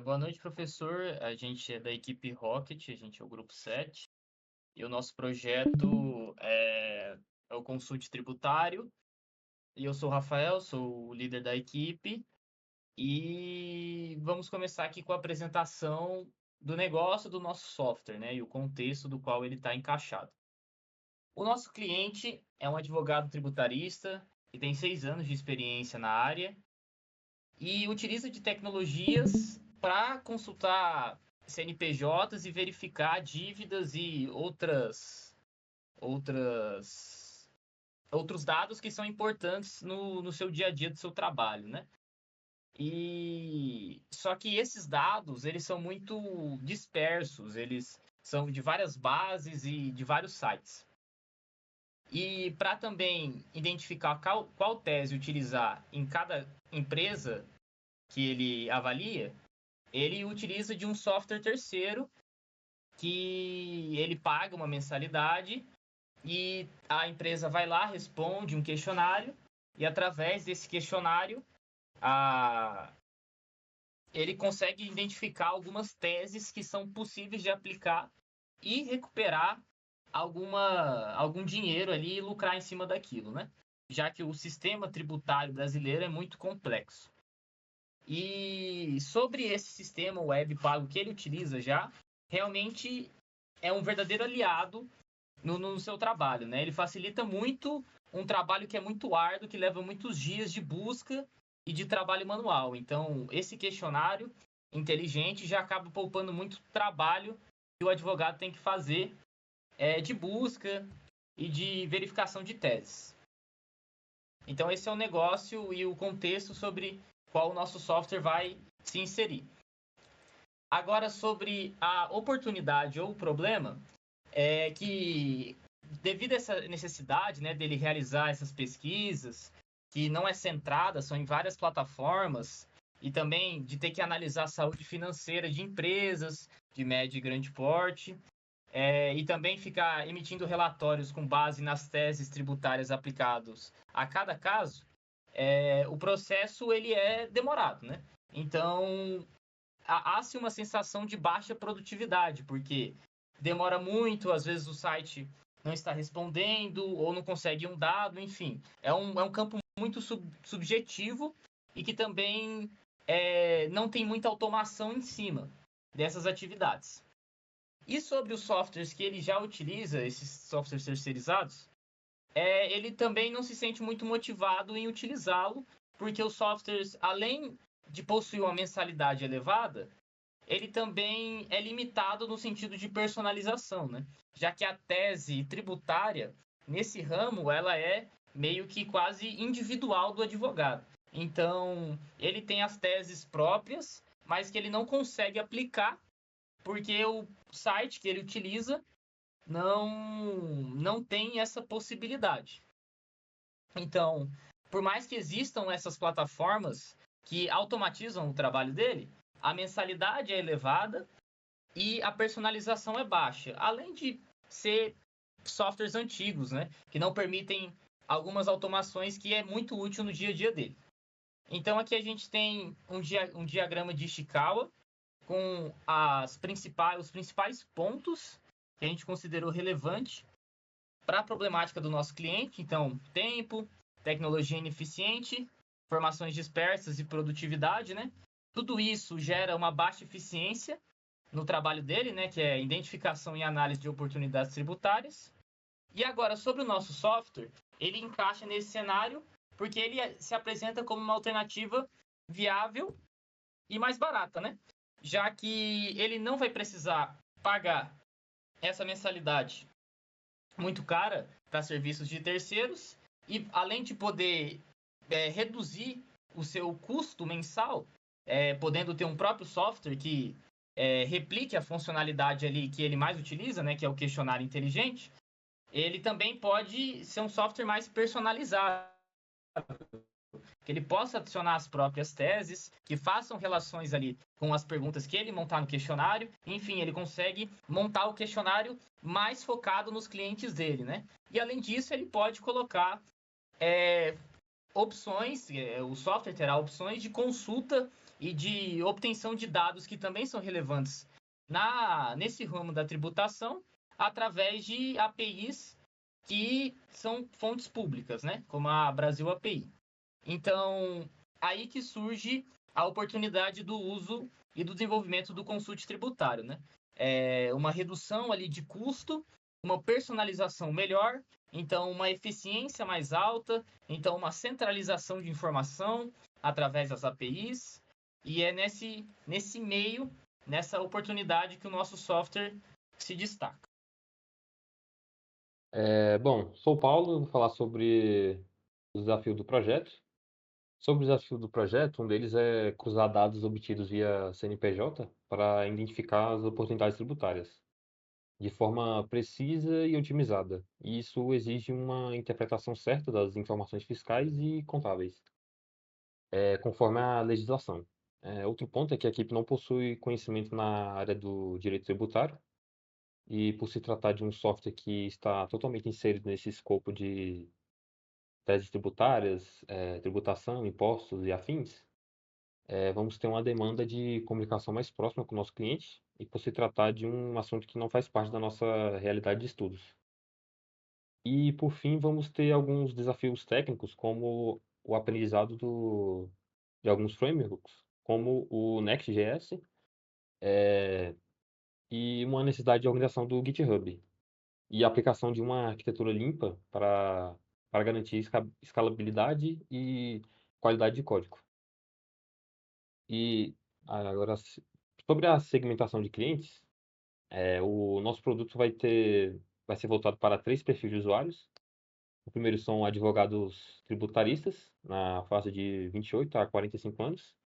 Boa noite, professor. A gente é da equipe Rocket, a gente é o grupo 7, e o nosso projeto é o Consult Tributário. E eu sou o Rafael, sou o líder da equipe, e vamos começar aqui com a apresentação do negócio do nosso software, né, e o contexto do qual ele está encaixado. O nosso cliente é um advogado tributarista que tem 6 anos de experiência na área e utiliza de tecnologias para consultar CNPJs e verificar dívidas e outras, outros dados que são importantes no seu dia a dia do seu trabalho, né? E só que esses dados, eles são muito dispersos, eles são de várias bases e de vários sites. E para também identificar qual tese utilizar em cada empresa que ele avalia, ele utiliza de um software terceiro que ele paga uma mensalidade e a empresa vai lá, responde um questionário e através desse questionário a... ele consegue identificar algumas teses que são possíveis de aplicar e recuperar algum dinheiro ali e lucrar em cima daquilo, né? Já que o sistema tributário brasileiro é muito complexo. E sobre esse sistema web pago que ele utiliza já, realmente é um verdadeiro aliado no seu trabalho, né? Ele facilita muito um trabalho que é muito árduo, que leva muitos dias de busca e de trabalho manual. Então, esse questionário inteligente já acaba poupando muito trabalho que o advogado tem que fazer de busca e de verificação de teses. Então, esse é o negócio e o contexto sobre qual o nosso software vai se inserir. Agora, sobre a oportunidade ou o problema, é que devido a essa necessidade, né, dele realizar essas pesquisas, que não é centrada, são em várias plataformas, e também de ter que analisar a saúde financeira de empresas de médio e grande porte, e também ficar emitindo relatórios com base nas teses tributárias aplicados a cada caso, o processo ele é demorado, né? Então, há-se uma sensação de baixa produtividade, porque demora muito, às vezes o site não está respondendo ou não consegue um dado, enfim. É um campo muito subjetivo e que também não tem muita automação em cima dessas atividades. E sobre os softwares que ele já utiliza, esses softwares terceirizados, ele também não se sente muito motivado em utilizá-lo, porque os softwares, além de possuir uma mensalidade elevada, ele também é limitado no sentido de personalização, né? Já que a tese tributária, nesse ramo, ela é meio que quase individual do advogado. Então, ele tem as teses próprias, mas que ele não consegue aplicar porque o site que ele utiliza não tem essa possibilidade. Então, por mais que existam essas plataformas que automatizam o trabalho dele, a mensalidade é elevada e a personalização é baixa, além de ser softwares antigos, né, que não permitem algumas automações que é muito útil no dia a dia dele. Então aqui a gente tem um diagrama de Ishikawa com os principais pontos que a gente considerou relevante para a problemática do nosso cliente. Então, tempo, tecnologia ineficiente, informações dispersas e produtividade, né? Tudo isso gera uma baixa eficiência no trabalho dele, né? Que é identificação e análise de oportunidades tributárias. E agora, sobre o nosso software, ele encaixa nesse cenário porque ele se apresenta como uma alternativa viável e mais barata, né? Já que ele não vai precisar pagar essa mensalidade muito cara para serviços de terceiros e além de poder reduzir o seu custo mensal, podendo ter um próprio software que replique a funcionalidade ali que ele mais utiliza, né, que é o questionário inteligente, ele também pode ser um software mais personalizado, que ele possa adicionar as próprias teses, que façam relações ali com as perguntas que ele montar no questionário. Enfim, ele consegue montar o questionário mais focado nos clientes dele, né? E além disso, ele pode colocar opções, o software terá opções de consulta e de obtenção de dados que também são relevantes nesse ramo da tributação, através de APIs que são fontes públicas, né? Como a Brasil API. Então, aí que surge a oportunidade do uso e do desenvolvimento do consulte tributário, né? Uma redução ali de custo, uma personalização melhor, então uma eficiência mais alta, então uma centralização de informação através das APIs, e é nesse meio, nessa oportunidade que o nosso software se destaca. Bom, sou o Paulo, vou falar sobre o desafio do projeto. Sobre o desafio do projeto, um deles é cruzar dados obtidos via CNPJ para identificar as oportunidades tributárias, de forma precisa e otimizada. E isso exige uma interpretação certa das informações fiscais e contábeis, conforme a legislação. Outro ponto é que a equipe não possui conhecimento na área do direito tributário, e por se tratar de um software que está totalmente inserido nesse escopo de teses tributárias, tributação, impostos e afins, vamos ter uma demanda de comunicação mais próxima com o nosso cliente e por se tratar de um assunto que não faz parte da nossa realidade de estudos. E, por fim, vamos ter alguns desafios técnicos, como o aprendizado de alguns frameworks, como o Next.js, e uma necessidade de organização do GitHub, e a aplicação de uma arquitetura limpa para garantir escalabilidade e qualidade de código. E agora, sobre a segmentação de clientes, o nosso produto vai ser voltado para três perfis de usuários. O primeiro são advogados tributaristas, na fase de 28 a 45 anos,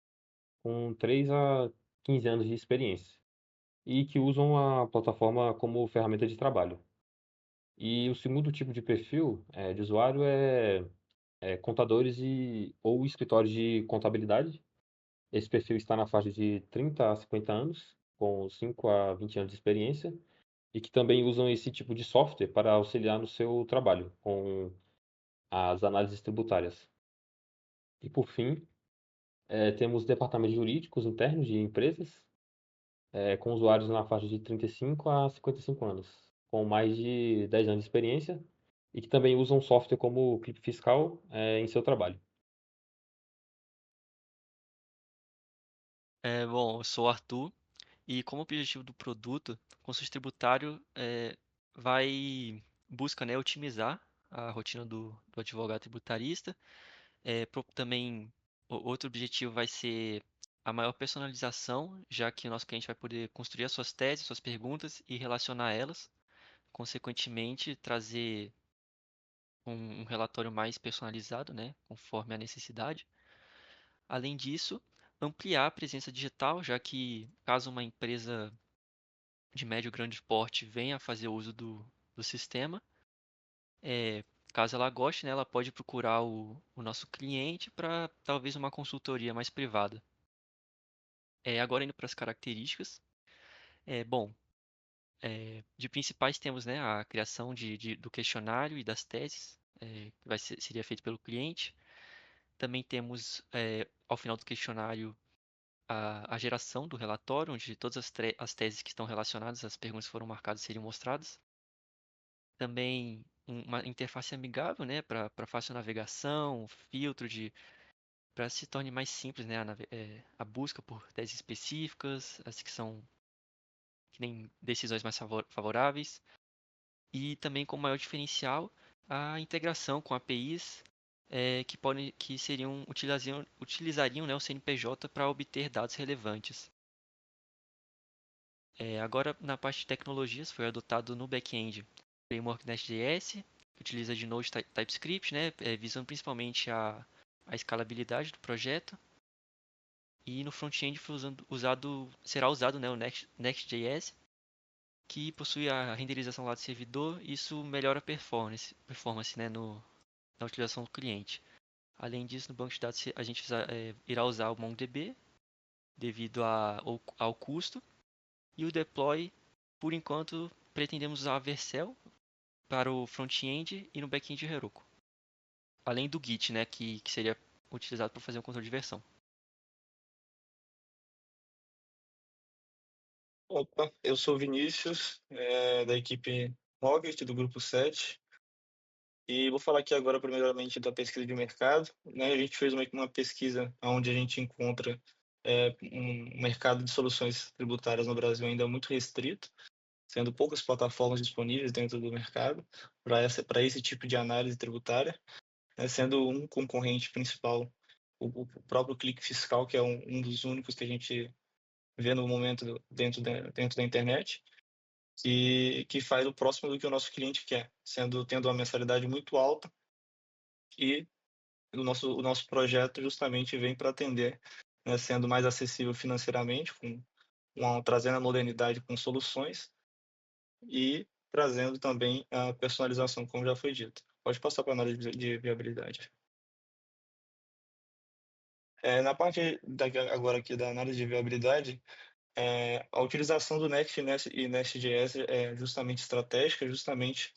com 3 a 15 anos de experiência, e que usam a plataforma como ferramenta de trabalho. E o segundo tipo de perfil de usuário é contadores ou escritórios de contabilidade. Esse perfil está na faixa de 30 a 50 anos, com 5 a 20 anos de experiência, e que também usam esse tipo de software para auxiliar no seu trabalho com as análises tributárias. E por fim, temos departamentos jurídicos internos de empresas, com usuários na faixa de 35 a 55 anos, com mais de 10 anos de experiência, e que também usam software como o Clip Fiscal, em seu trabalho. Bom, eu sou o Arthur e como objetivo do produto, o consultor tributário busca, né, otimizar a rotina do advogado tributarista. Também outro objetivo vai ser a maior personalização, já que o nosso cliente vai poder construir as suas teses, suas perguntas e relacionar elas. Consequentemente, trazer um relatório mais personalizado, né, conforme a necessidade. Além disso, ampliar a presença digital, já que caso uma empresa de médio e grande porte venha a fazer uso do sistema, é, caso ela goste, né, ela pode procurar o nosso cliente para talvez uma consultoria mais privada. Agora indo para as características, bom, de principais temos, né, a criação do questionário e das teses, que seria feito pelo cliente. Também temos, ao final do questionário, a geração do relatório, onde todas as teses que estão relacionadas às perguntas que foram marcadas seriam mostradas. Também uma interface amigável, né, para fácil navegação, filtro para se torne mais simples, né, a busca por teses específicas, as que nem decisões mais favoráveis. E também com maior diferencial a integração com APIs que utilizariam, né, o CNPJ para obter dados relevantes. Agora, na parte de tecnologias, foi adotado no back-end o framework Nest.js, que utiliza de Node TypeScript, né, visando principalmente a escalabilidade do projeto. E no front-end será usado, né, o Next.js, que possui a renderização lá do servidor. Isso melhora a performance, né, na utilização do cliente. Além disso, no banco de dados a gente irá usar o MongoDB devido ao custo. E o deploy, por enquanto, pretendemos usar a Vercel para o front-end e no back-end Heroku. Além do Git, né, que seria utilizado para fazer um controle de versão. Opa, eu sou o Vinícius, da equipe Rocket, do Grupo 7, e vou falar aqui agora primeiramente da pesquisa de mercado, né? A gente fez uma pesquisa onde a gente encontra um mercado de soluções tributárias no Brasil ainda muito restrito, sendo poucas plataformas disponíveis dentro do mercado para esse tipo de análise tributária, né? Sendo um concorrente principal o próprio Clique Fiscal, que é um dos únicos que a gente vê no momento dentro da internet, que faz o próximo do que o nosso cliente quer, tendo uma mensalidade muito alta, e o nosso projeto justamente vem para atender, né, sendo mais acessível financeiramente, trazendo a modernidade com soluções e trazendo também a personalização, como já foi dito. Pode passar para a análise de viabilidade. Na parte agora aqui da análise de viabilidade, a utilização do Next e Next.js é justamente estratégica, justamente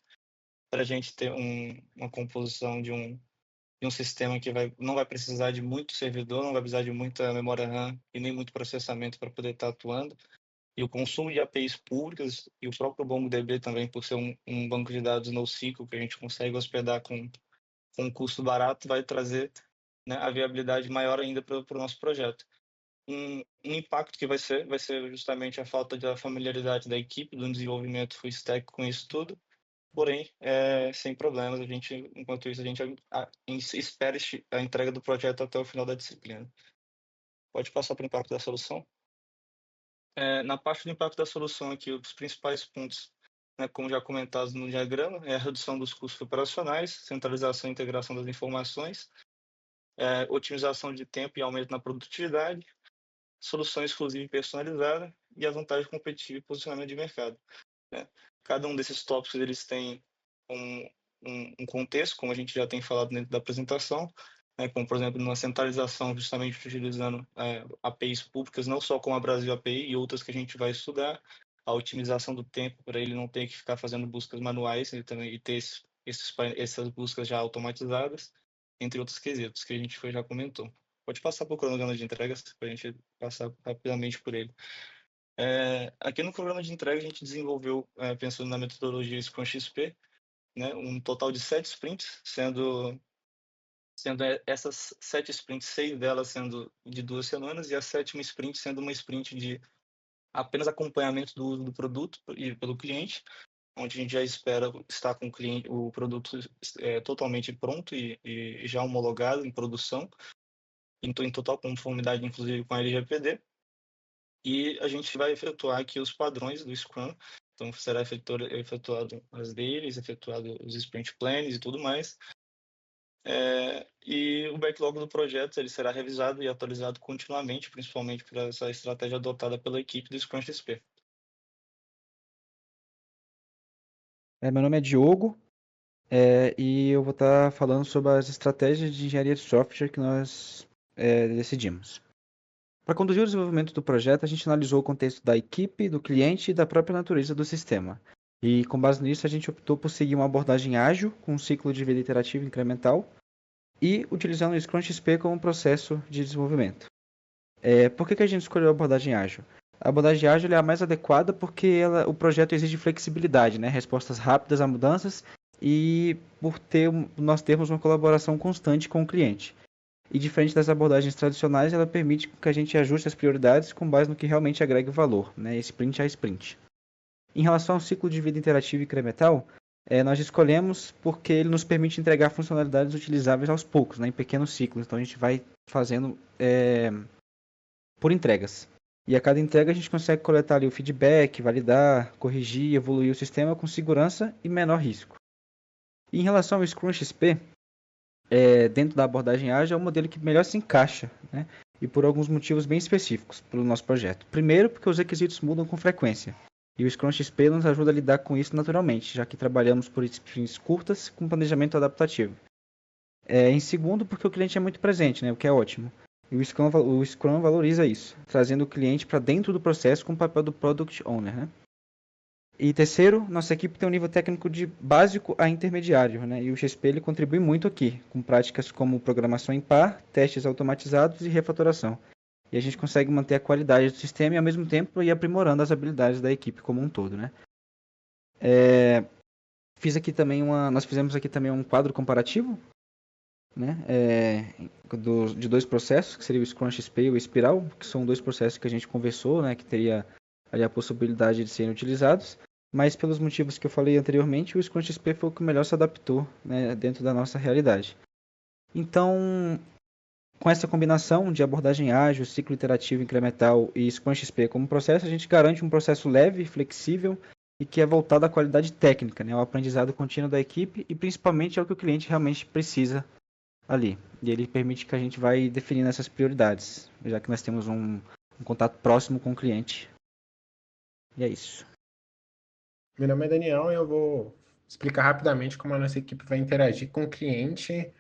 para a gente ter uma composição de um sistema que não vai precisar de muito servidor, não vai precisar de muita memória RAM e nem muito processamento para poder estar atuando. E o consumo de APIs públicas e o próprio MongoDB também, por ser um banco de dados NoSQL que a gente consegue hospedar com um custo barato, vai trazer, né, a viabilidade maior ainda para o nosso projeto. Um impacto que vai ser justamente a falta da familiaridade da equipe, do desenvolvimento full stack com isso tudo. Porém, sem problemas, enquanto isso, a gente espera a entrega do projeto até o final da disciplina. Pode passar para o impacto da solução? Na parte do impacto da solução aqui, os principais pontos, né, como já comentado no diagrama, é a redução dos custos operacionais, centralização e integração das informações, otimização de tempo e aumento na produtividade, solução exclusiva e personalizada e a vantagem competitiva e posicionamento de mercado, né? Cada um desses tópicos eles têm um contexto, como a gente já tem falado dentro da apresentação, né? Como, por exemplo, numa centralização, justamente utilizando APIs públicas, não só como a Brasil API e outras que a gente vai estudar, a otimização do tempo para ele não ter que ficar fazendo buscas manuais e ter essas buscas já automatizadas, entre outros quesitos que a gente já comentou. Pode passar para o cronograma de entregas, para a gente passar rapidamente por ele. Aqui no programa de entrega, a gente desenvolveu, pensando na metodologia Scrum XP, né, um total de 7 sprints, sendo essas 7 sprints, 6 delas sendo de 2 semanas, e a 7ª sprint sendo uma sprint de apenas acompanhamento do uso do produto pelo cliente, onde a gente já espera estar com o produto totalmente pronto e já homologado em produção, em total conformidade, inclusive, com a LGPD. E a gente vai efetuar aqui os padrões do Scrum. Então, será efetuado as dailies, efetuado os sprint plans e tudo mais. E o backlog do projeto ele será revisado e atualizado continuamente, principalmente por essa estratégia adotada pela equipe do Scrum XP. Meu nome é Diogo, e eu vou estar falando sobre as estratégias de engenharia de software que nós decidimos. Para conduzir o desenvolvimento do projeto, a gente analisou o contexto da equipe, do cliente e da própria natureza do sistema. E com base nisso, a gente optou por seguir uma abordagem ágil, com um ciclo de vida iterativo incremental, e utilizando o Scrum XP como processo de desenvolvimento. Por que a gente escolheu a abordagem ágil? A abordagem ágil é a mais adequada porque o projeto exige flexibilidade, né? Respostas rápidas a mudanças e por nós termos uma colaboração constante com o cliente. E diferente das abordagens tradicionais, ela permite que a gente ajuste as prioridades com base no que realmente agrega valor, né? Sprint a sprint. Em relação ao ciclo de vida interativo incremental, nós escolhemos porque ele nos permite entregar funcionalidades utilizáveis aos poucos, né? Em pequenos ciclos. Então a gente vai fazendo por entregas. E a cada entrega a gente consegue coletar ali o feedback, validar, corrigir, evoluir o sistema com segurança e menor risco. E em relação ao Scrum XP, dentro da abordagem ágil, é o modelo que melhor se encaixa, né? E por alguns motivos bem específicos para o nosso projeto. Primeiro, porque os requisitos mudam com frequência. E o Scrum XP nos ajuda a lidar com isso naturalmente, já que trabalhamos por sprints curtas com planejamento adaptativo. Em segundo, porque o cliente é muito presente, né? O que é ótimo. E o Scrum valoriza isso, trazendo o cliente para dentro do processo com o papel do Product Owner, né? E terceiro, nossa equipe tem um nível técnico de básico a intermediário, né? E o XP ele contribui muito aqui, com práticas como programação em par, testes automatizados e refatoração. e a gente consegue manter a qualidade do sistema e ao mesmo tempo ir aprimorando as habilidades da equipe como um todo, né? Nós fizemos aqui também um quadro comparativo, né? De dois processos, que seria o Scrum XP e o Espiral, que são dois processos que a gente conversou, né? Que teria ali a possibilidade de serem utilizados, mas pelos motivos que eu falei anteriormente, o Scrum XP foi o que melhor se adaptou, né, dentro da nossa realidade. Então, com essa combinação de abordagem ágil, ciclo iterativo incremental e Scrum XP como processo, a gente garante um processo leve, flexível e que é voltado à qualidade técnica, né, ao aprendizado contínuo da equipe e principalmente ao que o cliente realmente precisa ali. E ele permite que a gente vai definindo essas prioridades, já que nós temos um contato próximo com o cliente. E é isso. Meu nome é Daniel e eu vou explicar rapidamente como a nossa equipe vai interagir com o cliente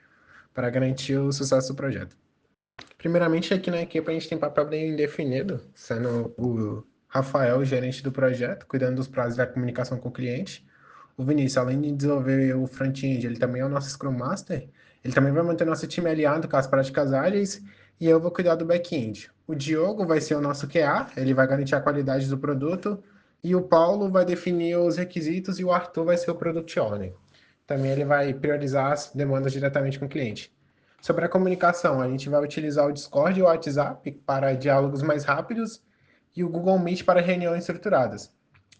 para garantir o sucesso do projeto. Primeiramente, aqui na equipe a gente tem papel bem definido, sendo o Rafael, o gerente do projeto, cuidando dos prazos da comunicação com o cliente. O Vinícius, além de desenvolver o front-end, ele também é o nosso Scrum Master. Ele também vai manter nosso time alinhado com as práticas ágeis e eu vou cuidar do back-end. O Diogo vai ser o nosso QA, ele vai garantir a qualidade do produto e o Paulo vai definir os requisitos e o Arthur vai ser o Product Owner. Também ele vai priorizar as demandas diretamente com o cliente. Sobre a comunicação, a gente vai utilizar o Discord e o WhatsApp para diálogos mais rápidos e o Google Meet para reuniões estruturadas.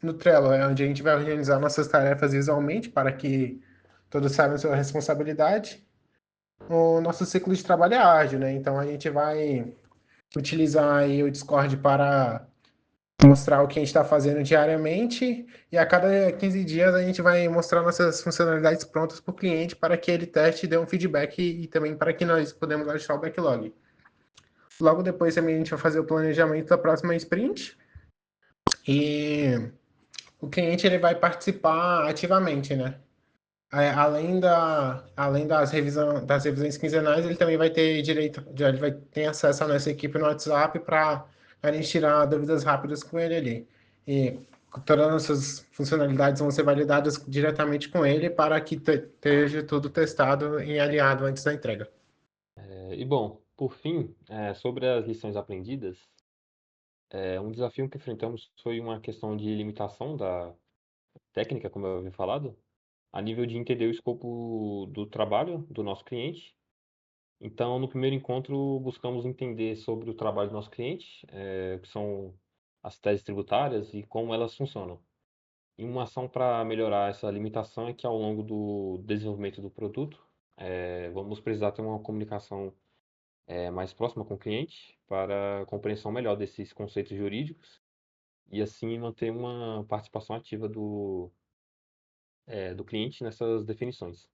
No Trello é onde a gente vai organizar nossas tarefas visualmente para que todos saibam sua responsabilidade. O nosso ciclo de trabalho é ágil, né? Então a gente vai utilizar aí o Discord para mostrar o que a gente está fazendo diariamente e a cada 15 dias a gente vai mostrar nossas funcionalidades prontas para o cliente para que ele teste e dê um feedback e também para que nós podemos ajustar o backlog. Logo depois também a gente vai fazer o planejamento da próxima sprint e o cliente ele vai participar ativamente, né? Além das revisões quinzenais, ele também vai ter direito, ele vai ter acesso à nossa equipe no WhatsApp para a gente tirar dúvidas rápidas com ele ali. E todas as nossas funcionalidades vão ser validadas diretamente com ele para que esteja tudo testado e alinhado antes da entrega. E bom, por fim, sobre as lições aprendidas, um desafio que enfrentamos foi uma questão de limitação da técnica, como eu havia falado, a nível de entender o escopo do trabalho do nosso cliente. Então, no primeiro encontro, buscamos entender sobre o trabalho do nosso cliente, o que são as teses tributárias e como elas funcionam. E uma ação para melhorar essa limitação é que, ao longo do desenvolvimento do produto, vamos precisar ter uma comunicação mais próxima com o cliente para a compreensão melhor desses conceitos jurídicos e, assim, manter uma participação ativa do cliente nessas definições.